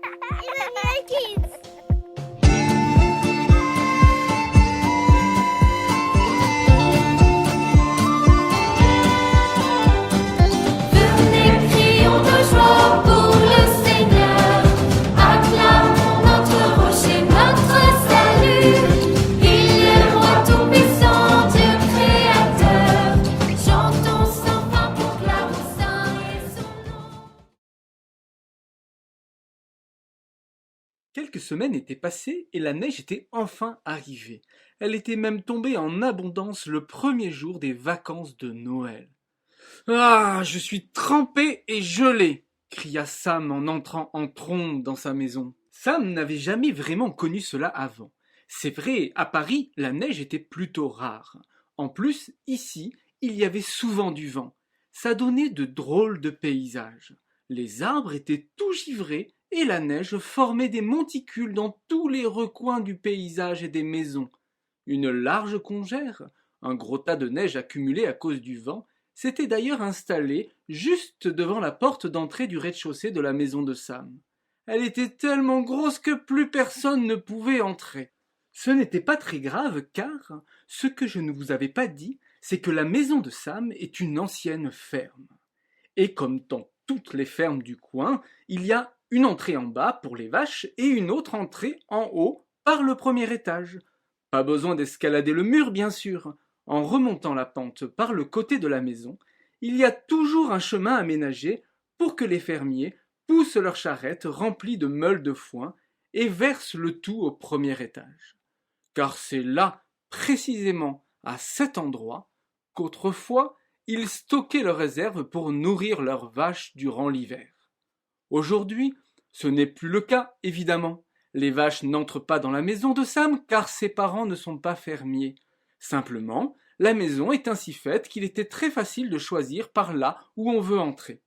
Emmanuel Kids. Venez, crions de joie pour le Seigneur. Acclamons notre rocher, notre salut. Il est roi tout-puissant, Dieu créateur. Chantons sans fin, proclamons saint est son nom. Quelques semaines étaient passées et la neige était enfin arrivée. Elle était même tombée en abondance le premier jour des vacances de Noël. « Ah, je suis trempé et gelé !» cria Sam en entrant en trombe dans sa maison. Sam n'avait jamais vraiment connu cela avant. C'est vrai, à Paris, la neige était plutôt rare. En plus, ici, il y avait souvent du vent. Ça donnait de drôles de paysages. Les arbres étaient tout givrés et la neige formait des monticules dans tous les recoins du paysage et des maisons. Une large congère, un gros tas de neige accumulé à cause du vent, s'était d'ailleurs installée juste devant la porte d'entrée du rez-de-chaussée de la maison de Sam. Elle était tellement grosse que plus personne ne pouvait entrer. Ce n'était pas très grave car, ce que je ne vous avais pas dit, c'est que la maison de Sam est une ancienne ferme. Et comme dans toutes les fermes du coin, il y a une entrée en bas pour les vaches et une autre entrée en haut par le premier étage. Pas besoin d'escalader le mur, bien sûr. En remontant la pente par le côté de la maison, il y a toujours un chemin aménagé pour que les fermiers poussent leurs charrettes remplies de meules de foin et versent le tout au premier étage. Car c'est là, précisément à cet endroit, qu'autrefois ils stockaient leurs réserves pour nourrir leurs vaches durant l'hiver. Aujourd'hui, ce n'est plus le cas, évidemment. Les vaches n'entrent pas dans la maison de Sam car ses parents ne sont pas fermiers. Simplement, la maison est ainsi faite qu'il était très facile de choisir par là où on veut entrer.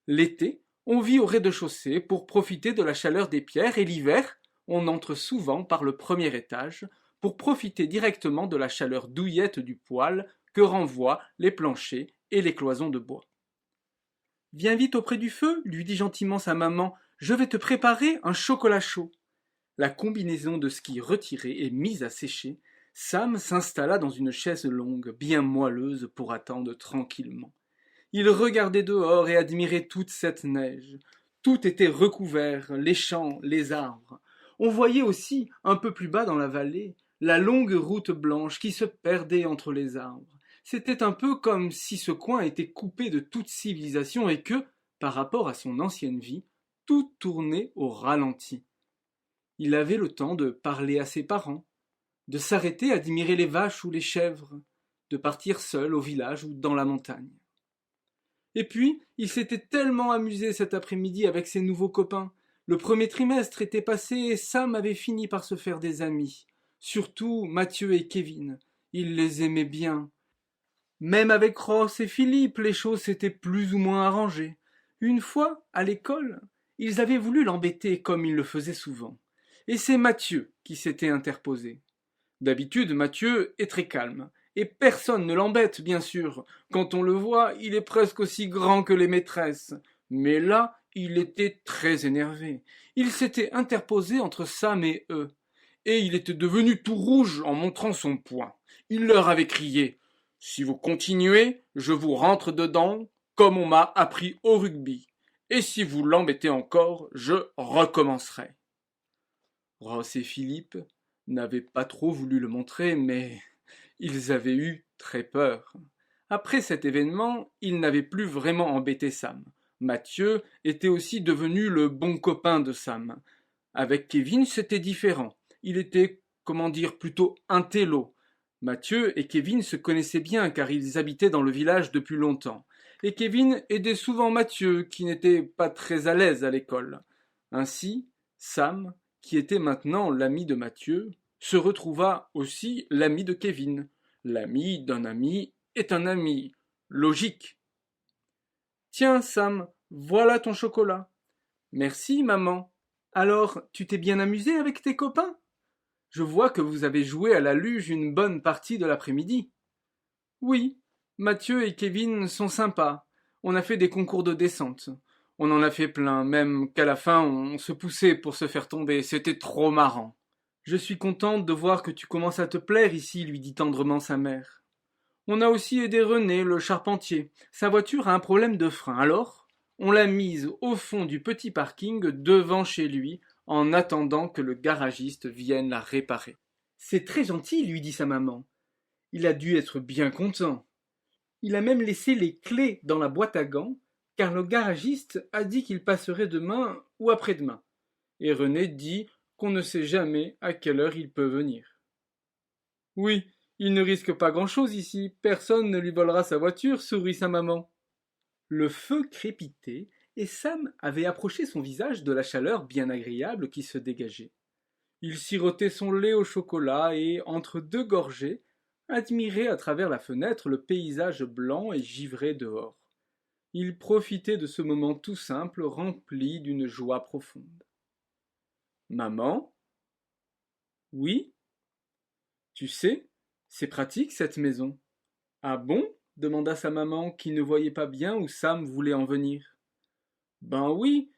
L'été, on vit au rez-de-chaussée pour profiter de la chaleur des pierres et l'hiver, on entre souvent par le premier étage pour profiter directement de la chaleur douillette du poêle que renvoient les planchers et les cloisons de bois. « Viens vite auprès du feu, lui dit gentiment sa maman, je vais te préparer un chocolat chaud. » La combinaison de ski retirée et mise à sécher, Sam s'installa dans une chaise longue, bien moelleuse pour attendre tranquillement. Il regardait dehors et admirait toute cette neige. Tout était recouvert, les champs, les arbres. On voyait aussi, un peu plus bas dans la vallée, la longue route blanche qui se perdait entre les arbres. C'était un peu comme si ce coin était coupé de toute civilisation et que, par rapport à son ancienne vie, tout tournait au ralenti. Il avait le temps de parler à ses parents, de s'arrêter admirer les vaches ou les chèvres, de partir seul au village ou dans la montagne. Et puis, il s'était tellement amusé cet après-midi avec ses nouveaux copains. Le premier trimestre était passé et Sam avait fini par se faire des amis. Surtout Mathieu et Kevin. Il les aimait bien. Même avec Ross et Philippe, les choses s'étaient plus ou moins arrangées. Une fois, à l'école, ils avaient voulu l'embêter comme ils le faisaient souvent. Et c'est Mathieu qui s'était interposé. D'habitude, Mathieu est très calme, et personne ne l'embête, bien sûr. Quand on le voit, il est presque aussi grand que les maîtresses. Mais là, il était très énervé. Il s'était interposé entre Sam et eux, et il était devenu tout rouge en montrant son poing. Il leur avait crié « Si vous continuez, je vous rentre dedans, comme on m'a appris au rugby. Et si vous l'embêtez encore, je recommencerai. » Ross et Philippe n'avaient pas trop voulu le montrer, mais ils avaient eu très peur. Après cet événement, ils n'avaient plus vraiment embêté Sam. Mathieu était aussi devenu le bon copain de Sam. Avec Kevin, c'était différent. Il était, plutôt intello. Mathieu et Kevin se connaissaient bien car ils habitaient dans le village depuis longtemps. Et Kevin aidait souvent Mathieu, qui n'était pas très à l'aise à l'école. Ainsi, Sam, qui était maintenant l'ami de Mathieu, se retrouva aussi l'ami de Kevin. L'ami d'un ami est un ami. Logique. Tiens, Sam, voilà ton chocolat. Merci, maman. Alors, tu t'es bien amusé avec tes copains? Je vois que vous avez joué à la luge une bonne partie de l'après-midi. Oui, Mathieu et Kevin sont sympas. On a fait des concours de descente. On en a fait plein, même qu'à la fin on se poussait pour se faire tomber, c'était trop marrant. Je suis contente de voir que tu commences à te plaire ici, lui dit tendrement sa mère. On a aussi aidé René, le charpentier. Sa voiture a un problème de frein, alors on l'a mise au fond du petit parking devant chez lui, en attendant que le garagiste vienne la réparer. C'est très gentil, lui dit sa maman. Il a dû être bien content. Il a même laissé les clés dans la boîte à gants, car le garagiste a dit qu'il passerait demain ou après-demain. Et René dit qu'on ne sait jamais à quelle heure il peut venir. Oui, il ne risque pas grand-chose ici, personne ne lui volera sa voiture, sourit sa maman. Le feu crépitait, et Sam avait approché son visage de la chaleur bien agréable qui se dégageait. Il sirotait son lait au chocolat et, entre deux gorgées, admirait à travers la fenêtre le paysage blanc et givré dehors. Il profitait de ce moment tout simple, rempli d'une joie profonde. Maman? Oui? Tu sais, c'est pratique cette maison. Ah bon? Demanda sa maman, qui ne voyait pas bien où Sam voulait en venir. Ben oui,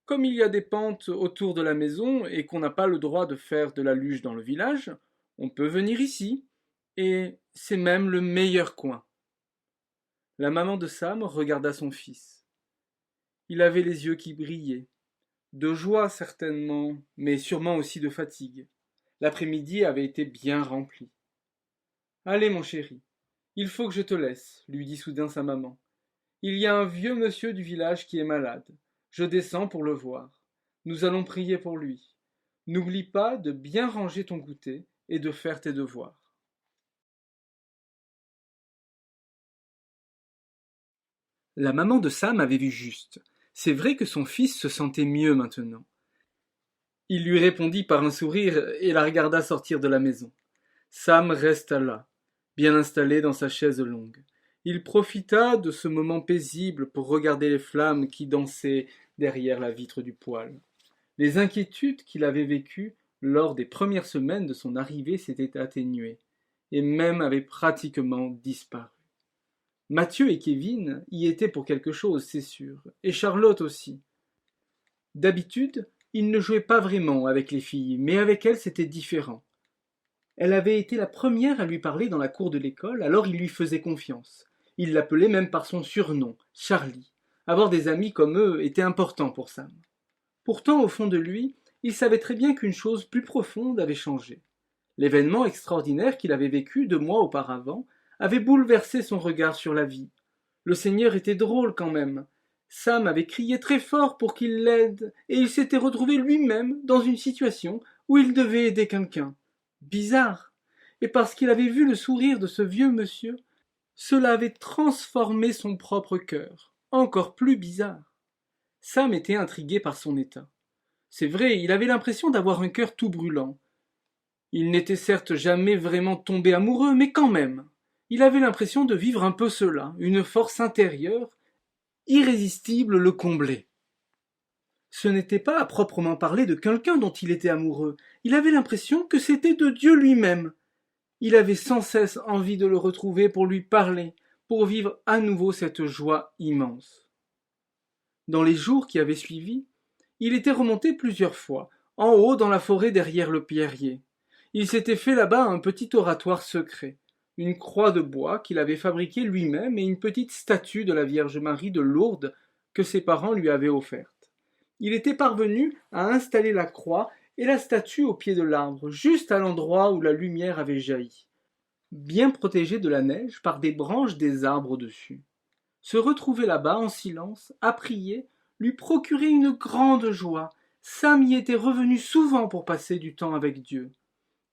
comme il y a des pentes autour de la maison et qu'on n'a pas le droit de faire de la luge dans le village, on peut venir ici. Et c'est même le meilleur coin. La maman de Sam regarda son fils. Il avait les yeux qui brillaient. De joie certainement, mais sûrement aussi de fatigue. L'après-midi avait été bien rempli. Allez, mon chéri, il faut que je te laisse, lui dit soudain sa maman. Il y a un vieux monsieur du village qui est malade. Je descends pour le voir. Nous allons prier pour lui. N'oublie pas de bien ranger ton goûter et de faire tes devoirs. La maman de Sam avait vu juste. C'est vrai que son fils se sentait mieux maintenant. Il lui répondit par un sourire et la regarda sortir de la maison. Sam resta là, bien installé dans sa chaise longue. Il profita de ce moment paisible pour regarder les flammes qui dansaient derrière la vitre du poêle. Les inquiétudes qu'il avait vécues lors des premières semaines de son arrivée s'étaient atténuées, et même avaient pratiquement disparu. Mathieu et Kevin y étaient pour quelque chose, c'est sûr, et Charlotte aussi. D'habitude, il ne jouait pas vraiment avec les filles, mais avec elle c'était différent. Elle avait été la première à lui parler dans la cour de l'école, alors il lui faisait confiance. Il l'appelait même par son surnom, Charlie. Avoir des amis comme eux était important pour Sam. Pourtant, au fond de lui, il savait très bien qu'une chose plus profonde avait changé. L'événement extraordinaire qu'il avait vécu 2 mois auparavant avait bouleversé son regard sur la vie. Le Seigneur était drôle quand même. Sam avait crié très fort pour qu'il l'aide, et il s'était retrouvé lui-même dans une situation où il devait aider quelqu'un. Bizarre. Et parce qu'il avait vu le sourire de ce vieux monsieur, cela avait transformé son propre cœur. Encore plus bizarre. Sam était intrigué par son état. C'est vrai, il avait l'impression d'avoir un cœur tout brûlant. Il n'était certes jamais vraiment tombé amoureux, mais quand même. Il avait l'impression de vivre un peu cela, une force intérieure, irrésistible le comblait. Ce n'était pas à proprement parler de quelqu'un dont il était amoureux, il avait l'impression que c'était de Dieu lui-même. Il avait sans cesse envie de le retrouver pour lui parler, pour vivre à nouveau cette joie immense. Dans les jours qui avaient suivi, il était remonté plusieurs fois, en haut dans la forêt derrière le pierrier. Il s'était fait là-bas un petit oratoire secret, une croix de bois qu'il avait fabriquée lui-même et une petite statue de la Vierge Marie de Lourdes que ses parents lui avaient offerte. Il était parvenu à installer la croix et la statue au pied de l'arbre, juste à l'endroit où la lumière avait jailli, bien protégé de la neige par des branches des arbres au-dessus. Se retrouver là-bas en silence, à prier, lui procurait une grande joie. Sam y était revenu souvent pour passer du temps avec Dieu.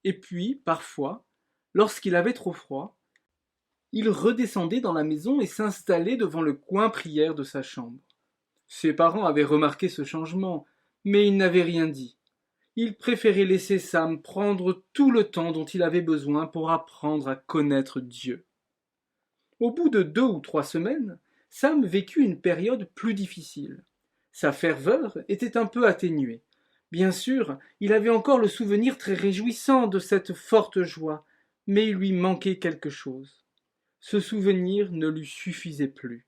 Et puis, parfois, lorsqu'il avait trop froid, il redescendait dans la maison et s'installait devant le coin prière de sa chambre. Ses parents avaient remarqué ce changement, mais ils n'avaient rien dit. Ils préféraient laisser Sam prendre tout le temps dont il avait besoin pour apprendre à connaître Dieu. Au bout de 2 ou 3 semaines, Sam vécut une période plus difficile. Sa ferveur était un peu atténuée. Bien sûr, il avait encore le souvenir très réjouissant de cette forte joie, mais il lui manquait quelque chose. Ce souvenir ne lui suffisait plus.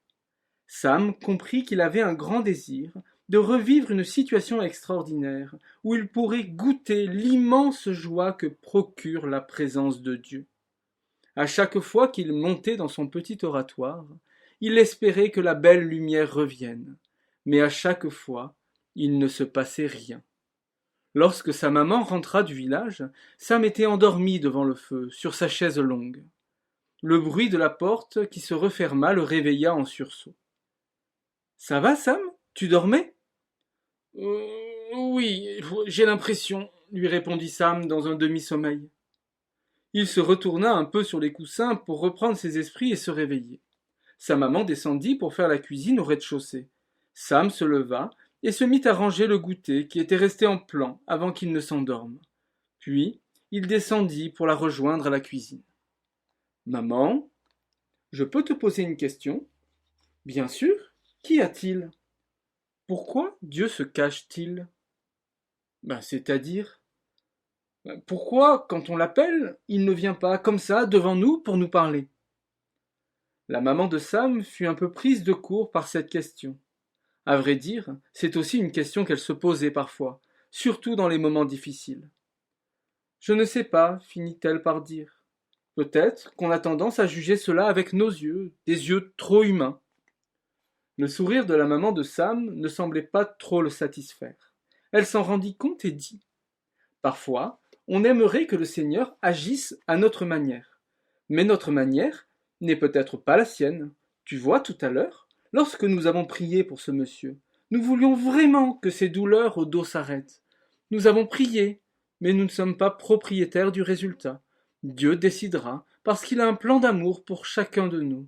Sam comprit qu'il avait un grand désir de revivre une situation extraordinaire où il pourrait goûter l'immense joie que procure la présence de Dieu. À chaque fois qu'il montait dans son petit oratoire, il espérait que la belle lumière revienne, mais à chaque fois, il ne se passait rien. Lorsque sa maman rentra du village, Sam était endormi devant le feu, sur sa chaise longue. Le bruit de la porte qui se referma le réveilla en sursaut. « Ça va, Sam? Tu dormais ?»« Oui, j'ai l'impression, » lui répondit Sam dans un demi-sommeil. Il se retourna un peu sur les coussins pour reprendre ses esprits et se réveiller. Sa maman descendit pour faire la cuisine au rez-de-chaussée. Sam se leva et se mit à ranger le goûter qui était resté en plan avant qu'il ne s'endorme. Puis, il descendit pour la rejoindre à la cuisine. « Maman, je peux te poser une question ? » ?»« Bien sûr. Qu'y a-t-il ? » ?»« Pourquoi Dieu se cache-t-il ? » ?»« C'est-à-dire ? Pourquoi, quand on l'appelle, il ne vient pas comme ça devant nous pour nous parler ? La maman de Sam fut un peu prise de court par cette question. À vrai dire, c'est aussi une question qu'elle se posait parfois, surtout dans les moments difficiles. « Je ne sais pas, finit-elle par dire. Peut-être qu'on a tendance à juger cela avec nos yeux, des yeux trop humains. » Le sourire de la maman de Sam ne semblait pas trop le satisfaire. Elle s'en rendit compte et dit « Parfois, on aimerait que le Seigneur agisse à notre manière. Mais notre manière n'est peut-être pas la sienne. Tu vois, tout à l'heure, lorsque nous avons prié pour ce monsieur, nous voulions vraiment que ses douleurs au dos s'arrêtent. Nous avons prié, mais nous ne sommes pas propriétaires du résultat. Dieu décidera, parce qu'il a un plan d'amour pour chacun de nous.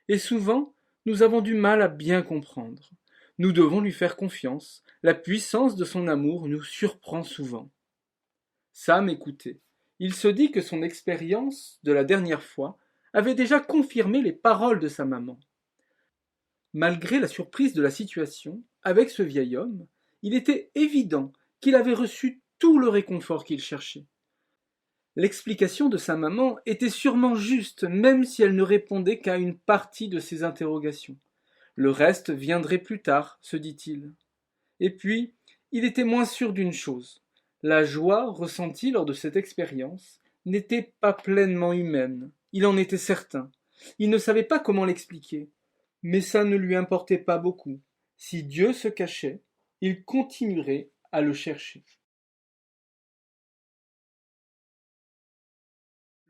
Et souvent, nous avons du mal à bien comprendre. Nous devons lui faire confiance. La puissance de son amour nous surprend souvent. » Sam écoutait. Il se dit que son expérience de la dernière fois avait déjà confirmé les paroles de sa maman. Malgré la surprise de la situation, avec ce vieil homme, il était évident qu'il avait reçu tout le réconfort qu'il cherchait. L'explication de sa maman était sûrement juste, même si elle ne répondait qu'à une partie de ses interrogations. Le reste viendrait plus tard, se dit-il. Et puis, il était moins sûr d'une chose. La joie ressentie lors de cette expérience n'était pas pleinement humaine, il en était certain. Il ne savait pas comment l'expliquer, mais ça ne lui importait pas beaucoup. Si Dieu se cachait, il continuerait à le chercher.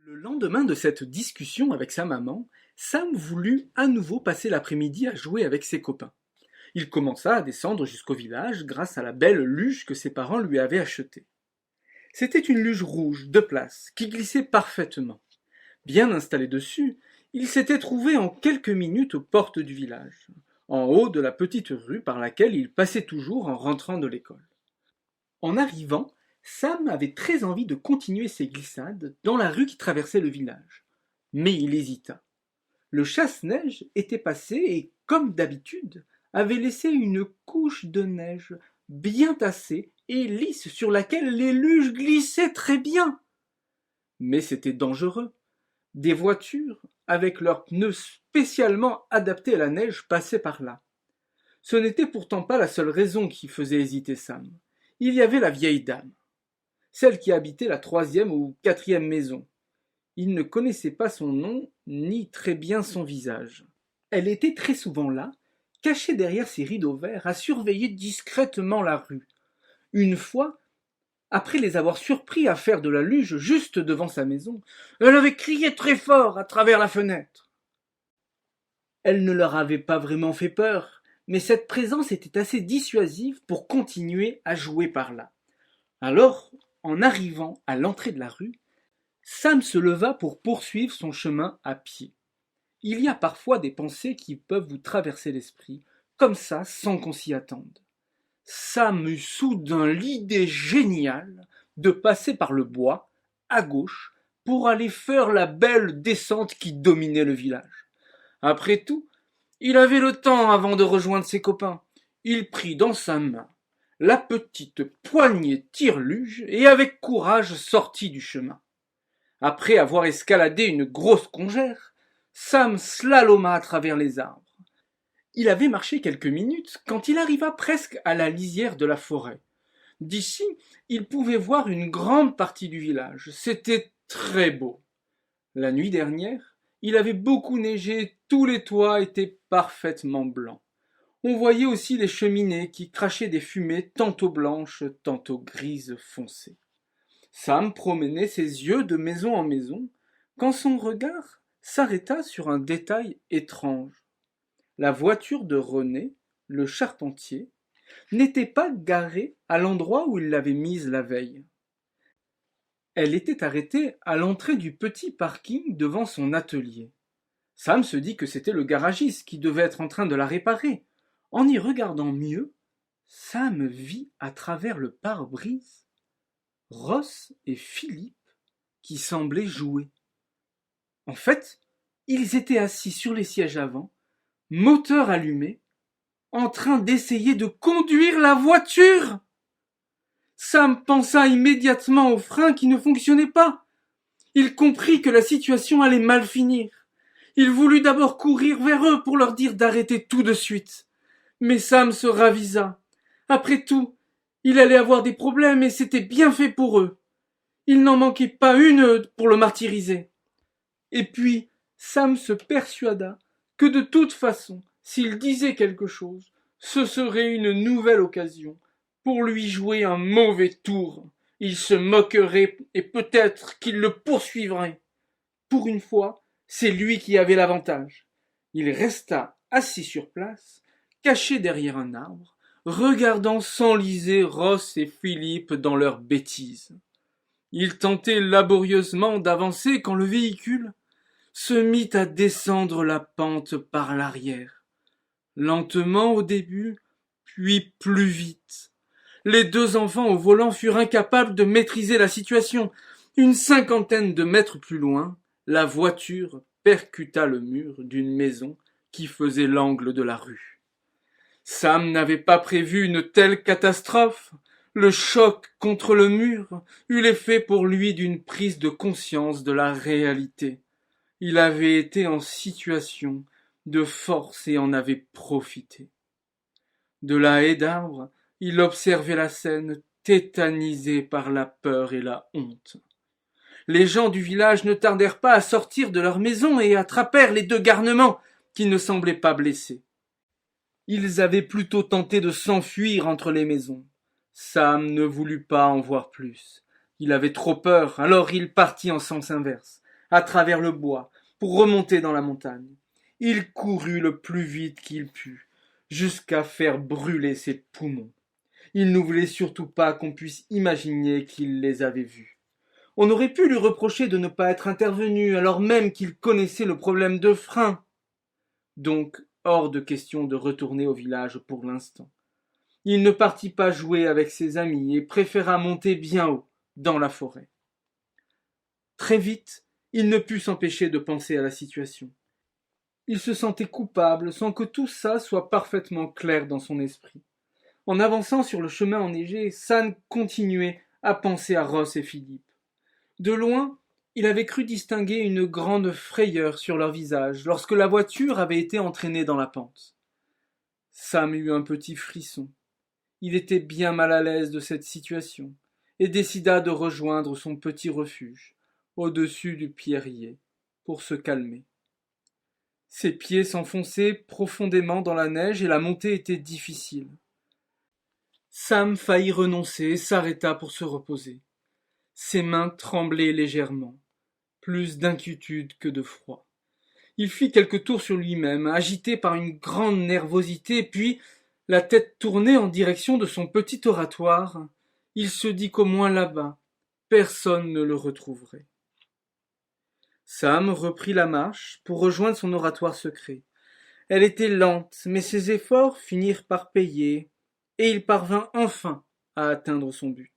Le lendemain de cette discussion avec sa maman, Sam voulut à nouveau passer l'après-midi à jouer avec ses copains. Il commença à descendre jusqu'au village grâce à la belle luge que ses parents lui avaient achetée. C'était une luge rouge, de place, qui glissait parfaitement. Bien installé dessus, il s'était trouvé en quelques minutes aux portes du village, en haut de la petite rue par laquelle il passait toujours en rentrant de l'école. En arrivant, Sam avait très envie de continuer ses glissades dans la rue qui traversait le village. Mais il hésita. Le chasse-neige était passé et, comme d'habitude, avait laissé une couche de neige bien tassée et lisse sur laquelle les luges glissaient très bien. Mais c'était dangereux. Des voitures, avec leurs pneus spécialement adaptés à la neige, passaient par là. Ce n'était pourtant pas la seule raison qui faisait hésiter Sam. Il y avait la vieille dame, celle qui habitait la 3e ou 4e maison. Il ne connaissait pas son nom, ni très bien son visage. Elle était très souvent là, cachée derrière ses rideaux verts, à surveiller discrètement la rue. Une fois, après les avoir surpris à faire de la luge juste devant sa maison, elle avait crié très fort à travers la fenêtre. Elle ne leur avait pas vraiment fait peur, mais cette présence était assez dissuasive pour continuer à jouer par là. Alors, en arrivant à l'entrée de la rue, Sam se leva pour poursuivre son chemin à pied. Il y a parfois des pensées qui peuvent vous traverser l'esprit, comme ça, sans qu'on s'y attende. Sam eut soudain l'idée géniale de passer par le bois, à gauche, pour aller faire la belle descente qui dominait le village. Après tout, il avait le temps avant de rejoindre ses copains. Il prit dans sa main la petite poignée tire-luge et avec courage sortit du chemin. Après avoir escaladé une grosse congère, Sam slaloma à travers les arbres. Il avait marché quelques minutes quand il arriva presque à la lisière de la forêt. D'ici, il pouvait voir une grande partie du village. C'était très beau. La nuit dernière, il avait beaucoup neigé, tous les toits étaient parfaitement blancs. On voyait aussi les cheminées qui crachaient des fumées tantôt blanches, tantôt grises foncées. Sam promenait ses yeux de maison en maison, quand son regard s'arrêta sur un détail étrange. La voiture de René, le charpentier, n'était pas garée à l'endroit où il l'avait mise la veille. Elle était arrêtée à l'entrée du petit parking devant son atelier. Sam se dit que c'était le garagiste qui devait être en train de la réparer. En y regardant mieux, Sam vit à travers le pare-brise Ross et Philippe qui semblaient jouer. En fait, ils étaient assis sur les sièges avant, moteur allumé, en train d'essayer de conduire la voiture. Sam pensa immédiatement aux freins qui ne fonctionnaient pas. Il comprit que la situation allait mal finir. Il voulut d'abord courir vers eux pour leur dire d'arrêter tout de suite. Mais Sam se ravisa. Après tout, il allait avoir des problèmes et c'était bien fait pour eux. Il n'en manquait pas une pour le martyriser. Et puis, Sam se persuada que de toute façon, s'il disait quelque chose, ce serait une nouvelle occasion pour lui jouer un mauvais tour. Il se moquerait et peut-être qu'il le poursuivrait. Pour une fois, c'est lui qui avait l'avantage. Il resta assis sur place, caché derrière un arbre, regardant s'enliser Ross et Philippe dans leurs bêtises. Il tentait laborieusement d'avancer quand le véhicule se mit à descendre la pente par l'arrière. Lentement au début, puis plus vite. Les deux enfants au volant furent incapables de maîtriser la situation. Une cinquantaine de mètres plus loin, la voiture percuta le mur d'une maison qui faisait l'angle de la rue. Sam n'avait pas prévu une telle catastrophe. Le choc contre le mur eut l'effet pour lui d'une prise de conscience de la réalité. Il avait été en situation de force et en avait profité. De la haie d'arbres, il observait la scène, tétanisé par la peur et la honte. Les gens du village ne tardèrent pas à sortir de leur maison et attrapèrent les deux garnements, qui ne semblaient pas blessés. Ils avaient plutôt tenté de s'enfuir entre les maisons. Sam ne voulut pas en voir plus. Il avait trop peur, alors il partit en sens inverse, à travers le bois, pour remonter dans la montagne. Il courut le plus vite qu'il put, jusqu'à faire brûler ses poumons. Il ne voulait surtout pas qu'on puisse imaginer qu'il les avait vus. On aurait pu lui reprocher de ne pas être intervenu, alors même qu'il connaissait le problème de frein. Donc, hors de question de retourner au village pour l'instant. Il ne partit pas jouer avec ses amis et préféra monter bien haut, dans la forêt. Très vite, il ne put s'empêcher de penser à la situation. Il se sentait coupable sans que tout ça soit parfaitement clair dans son esprit. En avançant sur le chemin enneigé, Sam continuait à penser à Ross et Philippe. De loin, il avait cru distinguer une grande frayeur sur leur visage lorsque la voiture avait été entraînée dans la pente. Sam eut un petit frisson. Il était bien mal à l'aise de cette situation et décida de rejoindre son petit refuge au-dessus du pierrier pour se calmer. Ses pieds s'enfonçaient profondément dans la neige et la montée était difficile. Sam faillit renoncer et s'arrêta pour se reposer. Ses mains tremblaient légèrement, plus d'inquiétude que de froid. Il fit quelques tours sur lui-même, agité par une grande nervosité, puis, la tête tournée en direction de son petit oratoire, il se dit qu'au moins là-bas, personne ne le retrouverait. Sam reprit la marche pour rejoindre son oratoire secret. Elle était lente, mais ses efforts finirent par payer, et il parvint enfin à atteindre son but.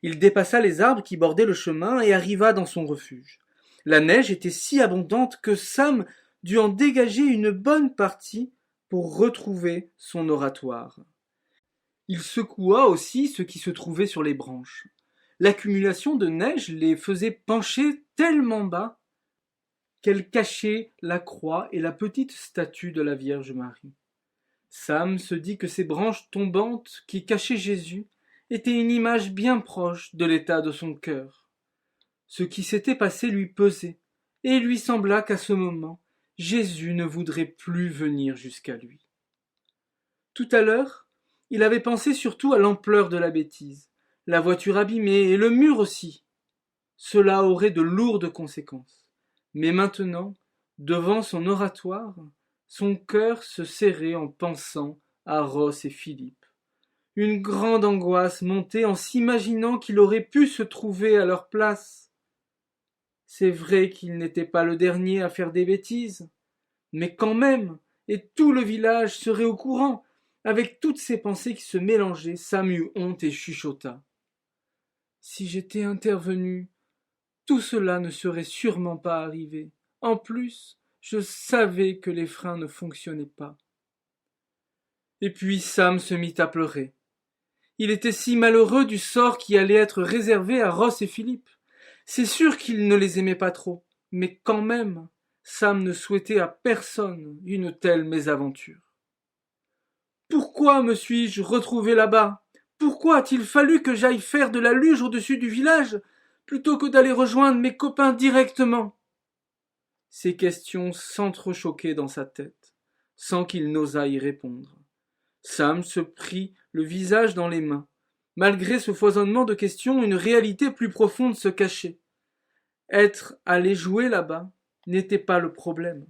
Il dépassa les arbres qui bordaient le chemin et arriva dans son refuge. La neige était si abondante que Sam dut en dégager une bonne partie pour retrouver son oratoire. Il secoua aussi ceux qui se trouvaient sur les branches. L'accumulation de neige les faisait pencher tellement bas qu'elle cachait la croix et la petite statue de la Vierge Marie. Sam se dit que ces branches tombantes qui cachaient Jésus étaient une image bien proche de l'état de son cœur. Ce qui s'était passé lui pesait, et il lui sembla qu'à ce moment, Jésus ne voudrait plus venir jusqu'à lui. Tout à l'heure, il avait pensé surtout à l'ampleur de la bêtise, la voiture abîmée et le mur aussi. Cela aurait de lourdes conséquences. Mais maintenant, devant son oratoire, son cœur se serrait en pensant à Ross et Philippe. Une grande angoisse montait en s'imaginant qu'il aurait pu se trouver à leur place. C'est vrai qu'il n'était pas le dernier à faire des bêtises, mais quand même, et tout le village serait au courant. Avec toutes ces pensées qui se mélangeaient, Sam eut honte et chuchota. Si j'étais intervenu, tout cela ne serait sûrement pas arrivé. En plus, je savais que les freins ne fonctionnaient pas. Et puis Sam se mit à pleurer. Il était si malheureux du sort qui allait être réservé à Ross et Philippe. C'est sûr qu'il ne les aimait pas trop, mais quand même, Sam ne souhaitait à personne une telle mésaventure. Pourquoi me suis-je retrouvé là-bas? Pourquoi a-t-il fallu que j'aille faire de la luge au-dessus du village, plutôt que d'aller rejoindre mes copains directement? Ces questions s'entrechoquaient dans sa tête, sans qu'il n'osât y répondre. Sam se prit le visage dans les mains. Malgré ce foisonnement de questions, une réalité plus profonde se cachait. Être allé jouer là-bas n'était pas le problème.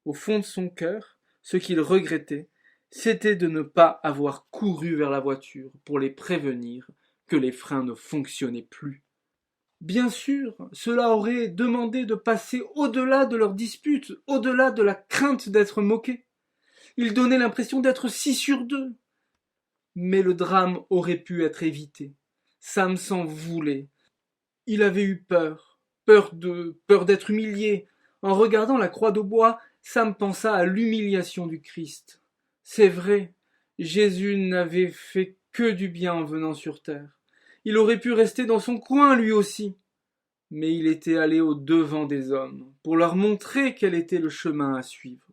Au fond de son cœur, ce qu'il regrettait, c'était de ne pas avoir couru vers la voiture pour les prévenir que les freins ne fonctionnaient plus. Bien sûr, cela aurait demandé de passer au-delà de leur dispute, au-delà de la crainte d'être moqué. Il donnait l'impression d'être si sûr d'eux. Mais le drame aurait pu être évité. Sam s'en voulait. Il avait eu peur d'être humilié. En regardant la croix de bois, Sam pensa à l'humiliation du Christ. C'est vrai, Jésus n'avait fait que du bien en venant sur terre. Il aurait pu rester dans son coin lui aussi. Mais il était allé au devant des hommes, pour leur montrer quel était le chemin à suivre.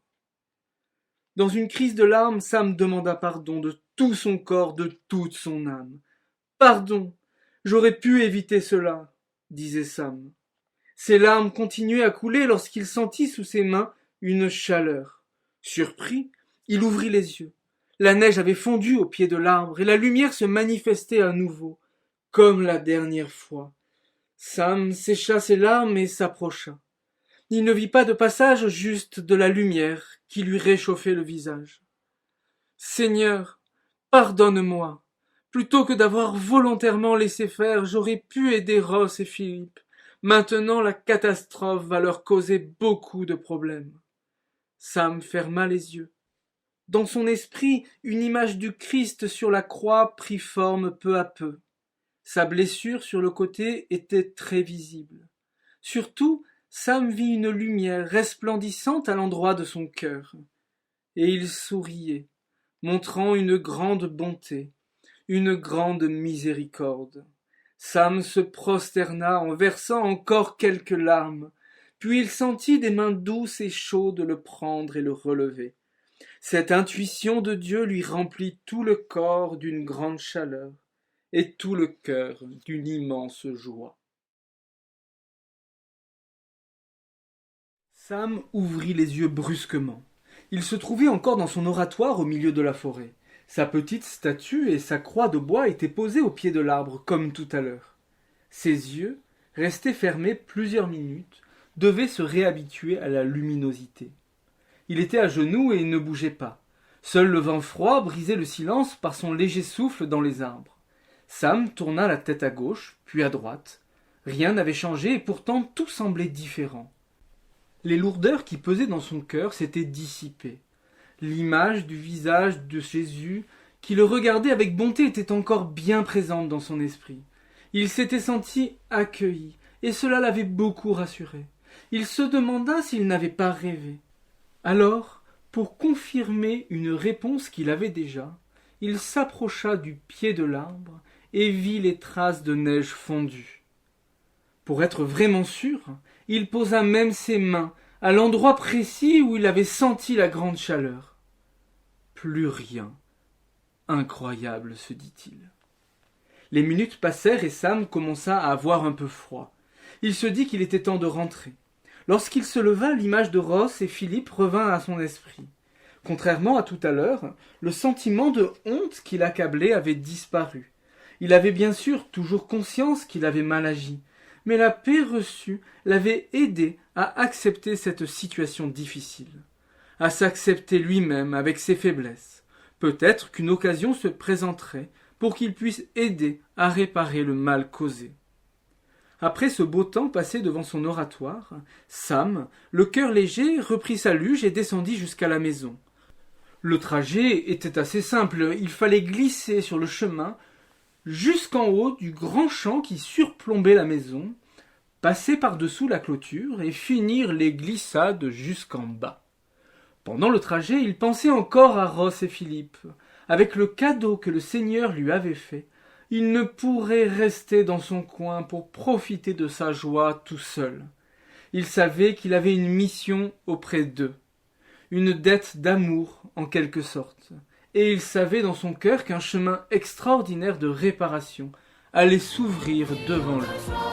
Dans une crise de larmes, Sam demanda pardon de tout son corps, de toute son âme. « Pardon, j'aurais pu éviter cela, » disait Sam. Ses larmes continuaient à couler lorsqu'il sentit sous ses mains une chaleur. Surpris, il ouvrit les yeux. La neige avait fondu au pied de l'arbre et la lumière se manifestait à nouveau, comme la dernière fois. Sam sécha ses larmes et s'approcha. Il ne vit pas de passage, juste de la lumière qui lui réchauffait le visage. « Seigneur, pardonne-moi. Plutôt que d'avoir volontairement laissé faire, j'aurais pu aider Ross et Philippe. Maintenant, la catastrophe va leur causer beaucoup de problèmes. » Sam ferma les yeux. Dans son esprit, une image du Christ sur la croix prit forme peu à peu. Sa blessure sur le côté était très visible. Surtout, Sam vit une lumière resplendissante à l'endroit de son cœur. Et il souriait, montrant une grande bonté, une grande miséricorde. Sam se prosterna en versant encore quelques larmes, puis il sentit des mains douces et chaudes le prendre et le relever. Cette intuition de Dieu lui remplit tout le corps d'une grande chaleur et tout le cœur d'une immense joie. Sam ouvrit les yeux brusquement. Il se trouvait encore dans son oratoire au milieu de la forêt. Sa petite statue et sa croix de bois étaient posées au pied de l'arbre, comme tout à l'heure. Ses yeux, restés fermés plusieurs minutes, devaient se réhabituer à la luminosité. Il était à genoux et ne bougeait pas. Seul le vent froid brisait le silence par son léger souffle dans les arbres. Sam tourna la tête à gauche, puis à droite. Rien n'avait changé et pourtant tout semblait différent. Les lourdeurs qui pesaient dans son cœur s'étaient dissipées. L'image du visage de Jésus, qui le regardait avec bonté, était encore bien présente dans son esprit. Il s'était senti accueilli, et cela l'avait beaucoup rassuré. Il se demanda s'il n'avait pas rêvé. Alors, pour confirmer une réponse qu'il avait déjà, il s'approcha du pied de l'arbre et vit les traces de neige fondue. Pour être vraiment sûr, il posa même ses mains à l'endroit précis où il avait senti la grande chaleur. plus rien. Incroyable, se dit-il. Les minutes passèrent et Sam commença à avoir un peu froid. Il se dit qu'il était temps de rentrer. Lorsqu'il se leva, l'image de Ross et Philippe revint à son esprit. Contrairement à tout à l'heure, le sentiment de honte qui l'accablait avait disparu. Il avait bien sûr toujours conscience qu'il avait mal agi, mais la paix reçue l'avait aidé à accepter cette situation difficile, à s'accepter lui-même avec ses faiblesses. Peut-être qu'une occasion se présenterait pour qu'il puisse aider à réparer le mal causé. Après ce beau temps passé devant son oratoire, Sam, le cœur léger, reprit sa luge et descendit jusqu'à la maison. Le trajet était assez simple, il fallait glisser sur le chemin jusqu'en haut du grand champ qui surplombait la maison, passer par-dessous la clôture et finir les glissades jusqu'en bas. Pendant le trajet, il pensait encore à Ross et Philippe. Avec le cadeau que le Seigneur lui avait fait, il ne pourrait rester dans son coin pour profiter de sa joie tout seul. Il savait qu'il avait une mission auprès d'eux, une dette d'amour en quelque sorte, et il savait dans son cœur qu'un chemin extraordinaire de réparation allait s'ouvrir devant lui.